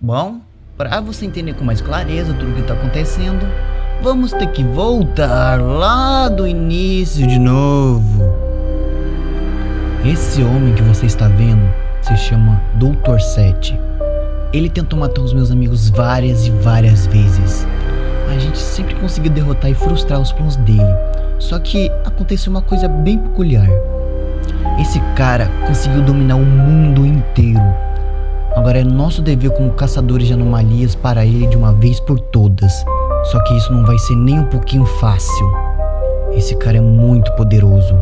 Bom, para você entender com mais clareza tudo o que está acontecendo, vamos ter que voltar lá do início de novo. Esse homem que você está vendo se chama Dr. Sete. Ele tentou matar os meus amigos várias e várias vezes. A gente sempre conseguiu derrotar e frustrar os planos dele. Só que aconteceu uma coisa bem peculiar. Esse cara conseguiu dominar o mundo inteiro. Agora é nosso dever como caçadores de anomalias parar ele de uma vez por todas. Só que isso não vai ser nem um pouquinho fácil. Esse cara é muito poderoso.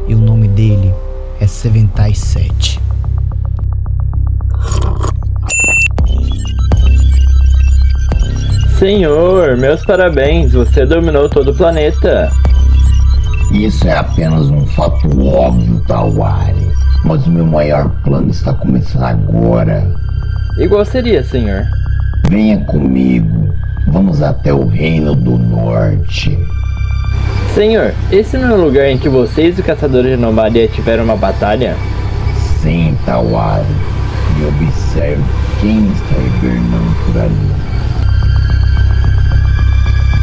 E o nome dele é Seventai 7. Senhor, meus parabéns, você dominou todo o planeta. Isso é apenas um fato óbvio, Tawari. Mas o meu maior plano está começando agora. E qual seria, senhor? Venha comigo. Vamos até o Reino do Norte. Senhor, esse não é o lugar em que vocês e o caçador de anomalia tiveram uma batalha? Sim, Tawari. E observe quem está hibernando por ali.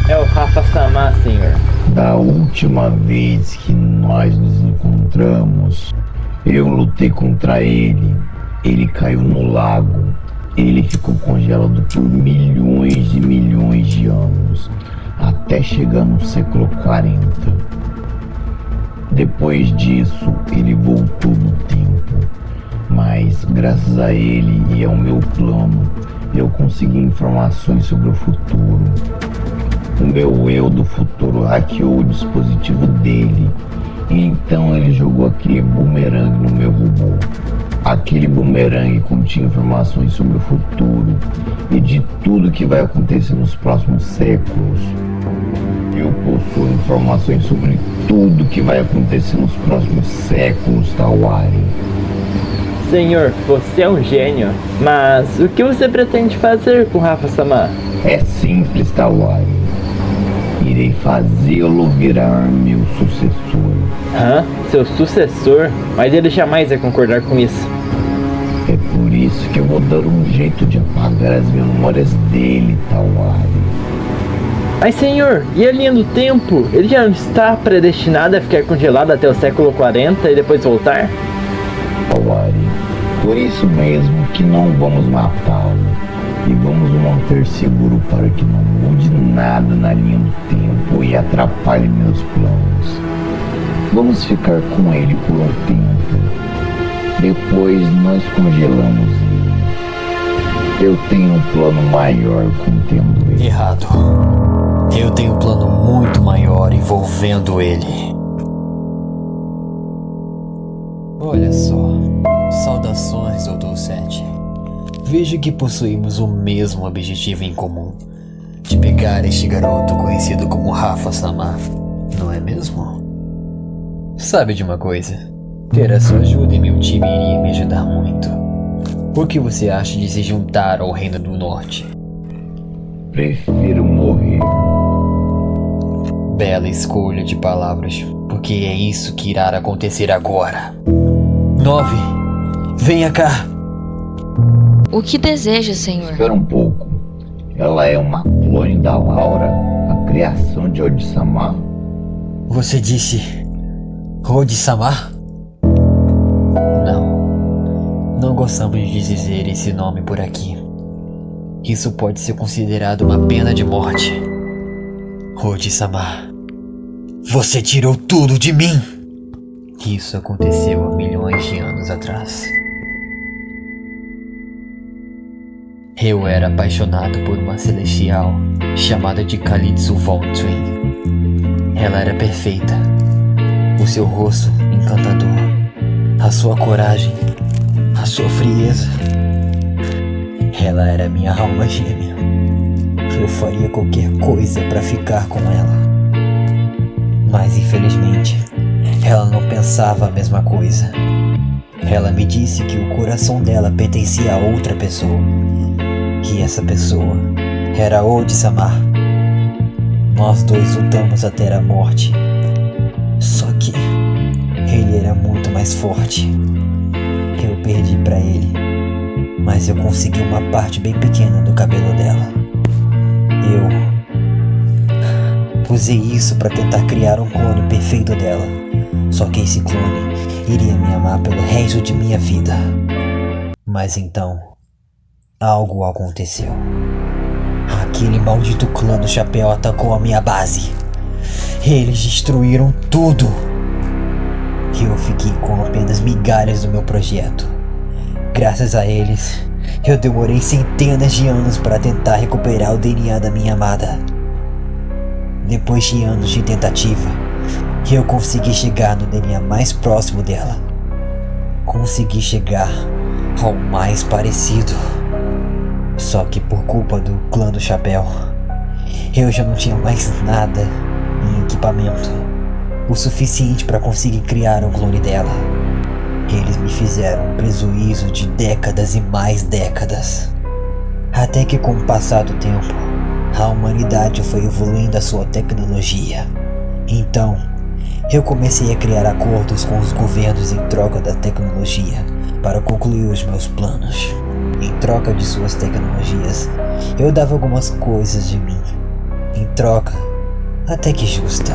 É o Rafa-sama, senhor. Da última vez que nós nos encontramos, eu lutei contra ele. Ele caiu no lago. Ele ficou congelado por milhões de anos, até chegar no século 40. Depois disso, ele voltou no tempo. Mas graças a ele e ao meu plano, eu consegui informações sobre o futuro. O meu eu do futuro hackeou o dispositivo dele. E então ele jogou aquele bumerangue no meu robô. Aquele bumerangue continha informações sobre o futuro e de tudo que vai acontecer nos próximos séculos. Eu possuo informações sobre tudo que vai acontecer nos próximos séculos, Tawari. Senhor, você é um gênio. Mas o que você pretende fazer com Rafa-sama? É simples, Tawari. Irei fazê-lo virar meu sucessor. Hã? Seu sucessor? Mas ele jamais vai concordar com isso. É por isso que eu vou dar um jeito de apagar as memórias dele, Tawari. Mas senhor, e a linha do tempo? Ele já não está predestinado a ficar congelado até o século 40 e depois voltar? Tawari, por isso mesmo que não vamos matá-lo. E vamos o manter seguro para que não mude nada na linha do tempo e atrapalhe meus planos. Vamos ficar com ele por um tempo. Depois nós congelamos ele. Eu tenho um plano maior contendo ele. Errado. Eu tenho um plano muito maior envolvendo ele. Olha só. Saudações, Dr. Sete. Vejo que possuímos o mesmo objetivo em comum, de pegar este garoto conhecido como Rafa-sama, não é mesmo? Sabe de uma coisa? Ter a sua ajuda em meu time iria me ajudar muito. O que você acha de se juntar ao Reino do Norte? Prefiro morrer. Bela escolha de palavras, porque é isso que irá acontecer agora. 9. Venha cá! O que deseja, senhor? Espera um pouco. Ela é uma clone da Laura, a criação de Odi-sama? Você disse... Odi-sama? Não gostamos de dizer esse nome por aqui. Isso pode ser considerado uma pena de morte. Odi-sama, você tirou tudo de mim! Isso aconteceu há milhões de anos atrás. Eu era apaixonado por uma celestial chamada de Kalitsu Von Twin. Ela era perfeita. O seu rosto encantador, a sua coragem, a sua frieza. Ela era minha alma gêmea. Eu faria qualquer coisa para ficar com ela. Mas infelizmente, ela não pensava a mesma coisa. Ela me disse que o coração dela pertencia a outra pessoa. E essa pessoa era Odi-sama. Nós dois lutamos até a morte. Só que ele era muito mais forte. Eu perdi pra ele. mas eu consegui uma parte bem pequena do cabelo dela. Eu usei isso para tentar criar um clone perfeito dela. Só que esse clone iria me amar pelo resto de minha vida. Mas então, algo aconteceu. Aquele maldito clã do chapéu atacou a minha base. Eles destruíram tudo. Eu fiquei com apenas migalhas do meu projeto. Graças a eles, eu demorei centenas de anos para tentar recuperar o DNA da minha amada. Depois de anos de tentativa, eu consegui chegar no DNA mais próximo dela. Consegui chegar ao mais parecido. Só que por culpa do clã do chapéu, eu já não tinha mais nada em equipamento o suficiente para conseguir criar um clone dela. Eles me fizeram um prejuízo de décadas e mais décadas. Até que com o passar do tempo, a humanidade foi evoluindo a sua tecnologia. Então, eu comecei a criar acordos com os governos em troca da tecnologia para concluir os meus planos. Em troca de suas tecnologias, eu dava algumas coisas de mim. Em troca, até que justa.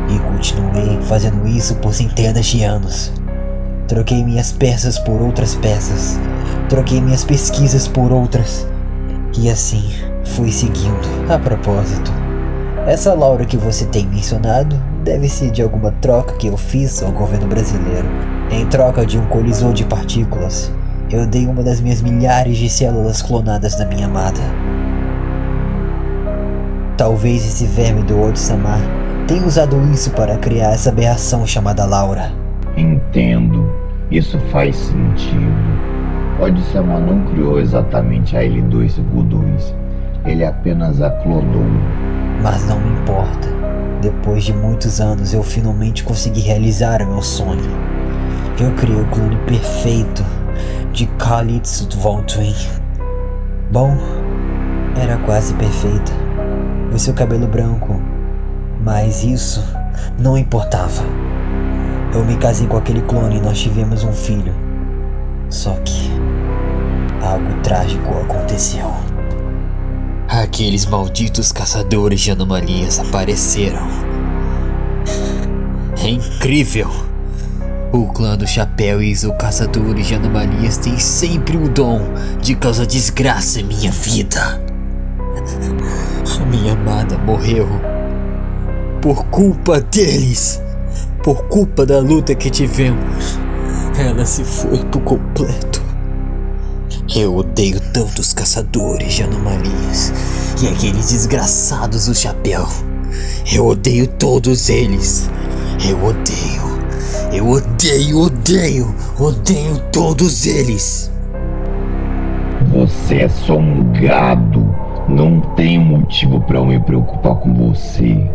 E continuei fazendo isso por centenas de anos. Troquei minhas peças por outras peças. Troquei minhas pesquisas por outras. E assim fui seguindo. A propósito, essa Laura que você tem mencionado deve ser de alguma troca que eu fiz ao governo brasileiro. Em troca de um colisor de partículas, eu dei uma das minhas milhares de células clonadas da minha amada. Talvez esse verme do Odi-sama tenha usado isso para criar essa aberração chamada Laura. Entendo, isso faz sentido. Odi-sama não criou exatamente a L252, ele apenas a clonou. Mas não me importa. Depois de muitos anos eu finalmente consegui realizar o meu sonho. Eu criei o clone perfeito de Kalitsu Von Twin. Bom, era quase perfeita. O seu cabelo branco, mas isso não importava. Eu me casei com aquele clone e nós tivemos um filho. Só que algo trágico aconteceu. Aqueles malditos caçadores de anomalias apareceram. É incrível! O clã do chapéu e os caçadores de anomalias têm sempre o dom de causar desgraça em minha vida. A minha amada morreu por culpa deles. Por culpa da luta que tivemos, ela se foi por completo. Eu odeio tanto os caçadores de anomalias e aqueles desgraçados do chapéu. Eu odeio todos eles. Eu odeio todos eles. Você é só um gado. Não tem motivo para eu me preocupar com você.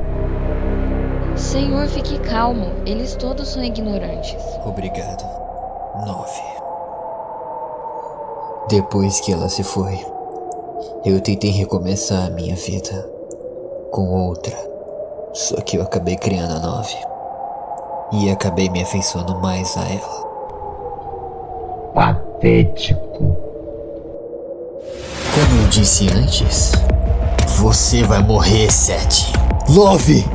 Senhor, fique calmo. Eles todos são ignorantes. Obrigado. 9. Depois que ela se foi, eu tentei recomeçar a minha vida com outra. Só que eu acabei criando a 9. E acabei me afeiçoando mais a ela. Patético. Como eu disse antes, você vai morrer, 7. 9!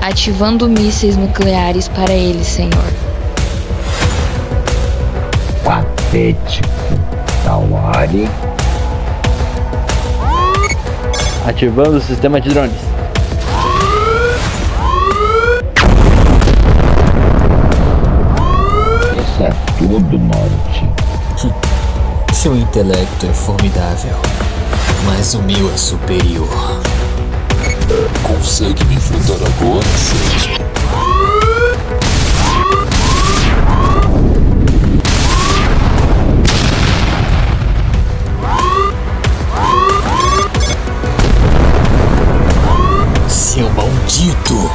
Ativando mísseis nucleares para ele, Senhor. Patético. Tawari. Ativando o sistema de drones. Isso é tudo, Norte. Seu intelecto é formidável, mas o meu é superior. Consegue me enfrentar agora, Sete? Seu maldito!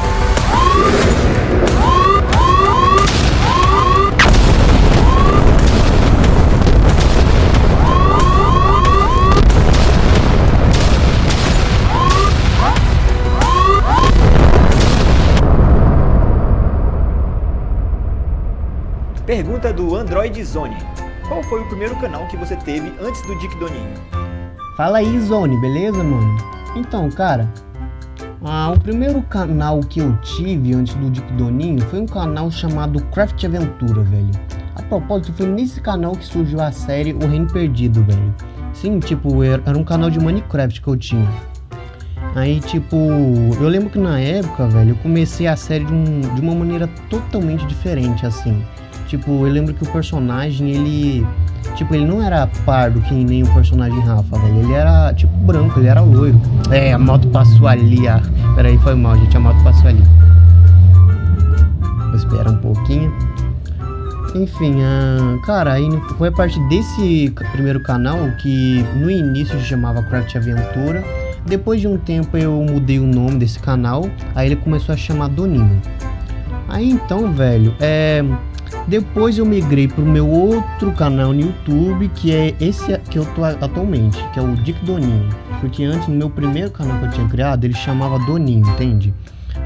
Pergunta do Android Zone. qual foi o primeiro canal que você teve antes do Dick Doninho? Fala aí, Zone, beleza, mano? Então, cara, o primeiro canal que eu tive antes do Dick Doninho foi um canal chamado Craft Aventura, velho. A propósito, foi nesse canal que surgiu a série O Reino Perdido, velho. Sim, tipo, era um canal de Minecraft que eu tinha. Aí, tipo, eu lembro que na época, velho, eu comecei a série de uma maneira totalmente diferente, assim. Tipo, eu lembro que o personagem, ele não era pardo que nem o personagem Rafa, velho. Ele era, tipo, branco, ele era loiro. A moto passou ali, Peraí, foi mal, gente, a moto passou ali. Vou esperar um pouquinho. Enfim, cara, aí foi a partir desse primeiro canal que no início se chamava Craft Aventura. Depois de um tempo eu mudei o nome desse canal, aí ele começou a chamar Doninho. Aí então, velho, depois eu migrei pro meu outro canal no YouTube, que é esse que eu tô atualmente, que é o Dick Doninho. Porque antes, no meu primeiro canal que eu tinha criado, ele chamava Doninho, entende?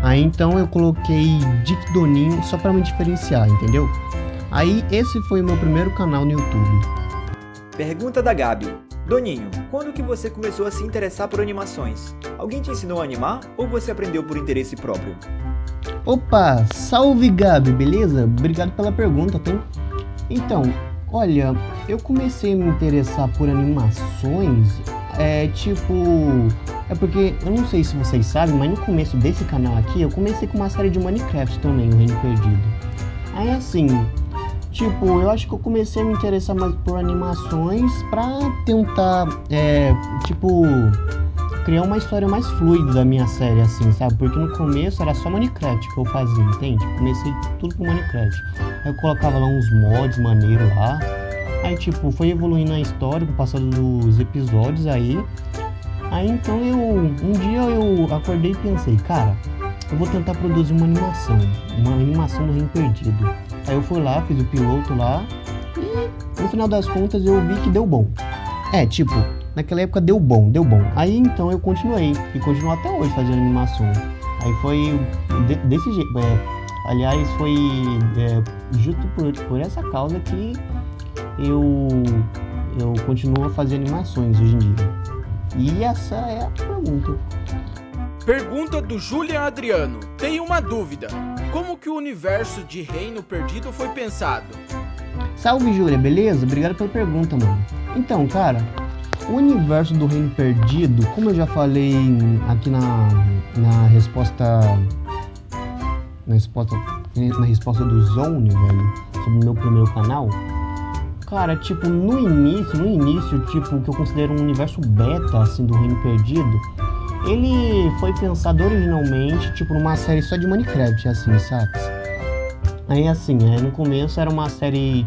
Aí então eu coloquei Dick Doninho só pra me diferenciar, entendeu? Aí esse foi o meu primeiro canal no YouTube. Pergunta da Gabi. Doninho, quando que você começou a se interessar por animações? Alguém te ensinou a animar ou você aprendeu por interesse próprio? Opa, salve Gabi, beleza? Obrigado pela pergunta, tá? Então, olha, eu comecei a me interessar por animações, porque, eu não sei se vocês sabem, mas no começo desse canal aqui, eu comecei com uma série de Minecraft também, O Reino Perdido. Aí assim, eu acho que eu comecei a me interessar mais por animações pra tentar, criar uma história mais fluida da minha série, assim, sabe? Porque no começo era só Minecraft que eu fazia, entende? Comecei tudo com Minecraft. Aí eu colocava lá uns mods maneiros lá. Aí, foi evoluindo a história com o passar dos episódios aí. Aí, então, um dia eu acordei e pensei, cara, eu vou tentar produzir uma animação do Reino Perdido. Aí eu fui lá, fiz o piloto lá e no final das contas eu vi que deu bom. Naquela época deu bom. Aí então eu continuei e continuo até hoje fazendo animação. Aí foi desse jeito. Aliás, foi justo por essa causa que eu continuo a fazer animações hoje em dia. E essa é a pergunta. Pergunta do Julian Adriano. Tenho uma dúvida. Como que o universo de Reino Perdido foi pensado? Salve, Júlia, beleza? Obrigado pela pergunta, mano. Então, cara, o universo do Reino Perdido, como eu já falei aqui na resposta do Zone, velho, sobre o meu primeiro canal, cara, no início, o que eu considero um universo beta, assim, do Reino Perdido, ele foi pensado originalmente, numa série só de Minecraft, assim, saca? Aí, assim, no começo era uma série,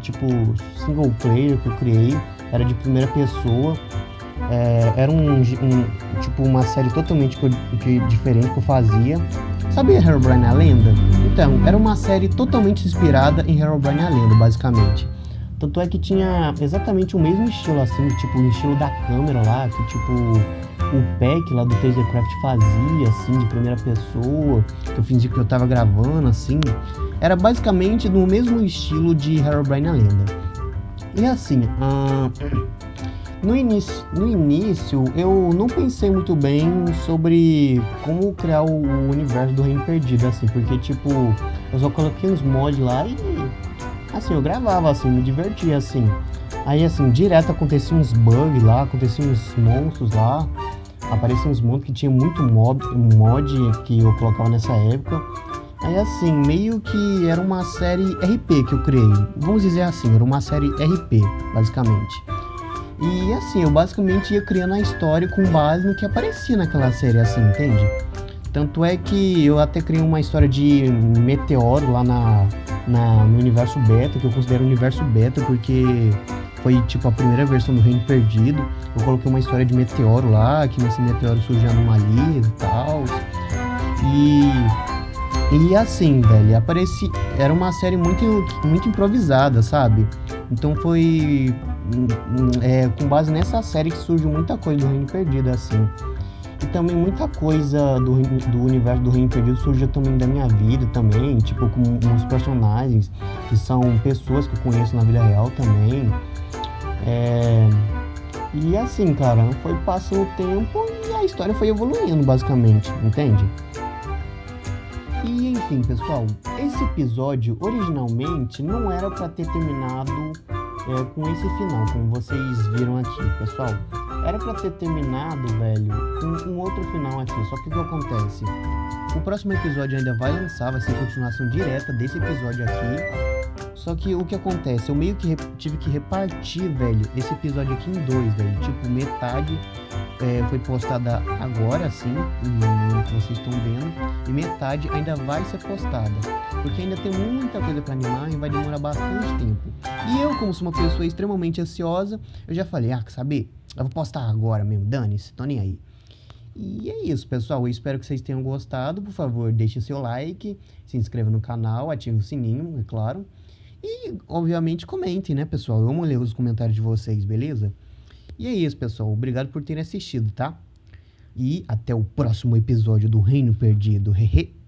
single player que eu criei, era de primeira pessoa, era uma série totalmente diferente que eu fazia. Sabia Herobrine a Lenda? Então, era uma série totalmente inspirada em Herobrine a Lenda, basicamente. Tanto é que tinha exatamente o mesmo estilo, assim, o estilo da câmera lá, que o pack lá do TZCraft fazia, assim, de primeira pessoa, que eu fingi que eu tava gravando, assim. Era basicamente no mesmo estilo de Herobrine a Lenda. E assim, no início eu não pensei muito bem sobre como criar o universo do Reino Perdido, assim, porque eu só coloquei uns mods lá e assim, eu gravava, assim, me divertia, assim. Aí, assim, direto acontecia uns bugs lá, acontecia uns monstros lá, apareciam uns monstros que tinha muito mod que eu colocava nessa época. Aí, assim, meio que era uma série RP que eu criei, vamos dizer assim, era uma série RP, basicamente. E, assim, eu basicamente ia criando a história com base no que aparecia naquela série, assim, entende? Tanto é que eu até criei uma história de meteoro lá no universo beta, que eu considero universo beta porque foi a primeira versão do Reino Perdido. Eu coloquei uma história de meteoro lá, que nesse meteoro surgiu anomalias e tal. E assim, velho, era uma série muito improvisada, sabe? Então foi com base nessa série que surgiu muita coisa do Reino Perdido, assim. E também muita coisa do universo do Reino Perdido surgiu também da minha vida também, tipo, com uns personagens que são pessoas que eu conheço na vida real também. E assim, cara, foi passando o tempo e a história foi evoluindo, basicamente, entende? E enfim, pessoal, esse episódio originalmente não era pra ter terminado com esse final, como vocês viram aqui, pessoal. Era pra ter terminado, velho, com um outro final aqui. Só que o que acontece? O próximo episódio ainda vai lançar, vai ser continuação direta desse episódio aqui. Só que o que acontece? Eu meio que tive que repartir, velho, esse episódio aqui em dois, velho. Tipo, metade foi postada agora, assim, no que vocês estão vendo. E metade ainda vai ser postada. Porque ainda tem muita coisa pra animar e vai demorar bastante tempo. E eu, como sou uma pessoa extremamente ansiosa, eu já falei, quer saber? Eu vou postar agora mesmo, dane-se, tô nem aí. E é isso, pessoal, eu espero que vocês tenham gostado. Por favor, deixe seu like, se inscreva no canal, ative o sininho, é claro. E, obviamente, comentem, né, pessoal? Eu amo ler os comentários de vocês, beleza? E é isso, pessoal. Obrigado por terem assistido, tá? E até o próximo episódio do Reino Perdido. Hehe.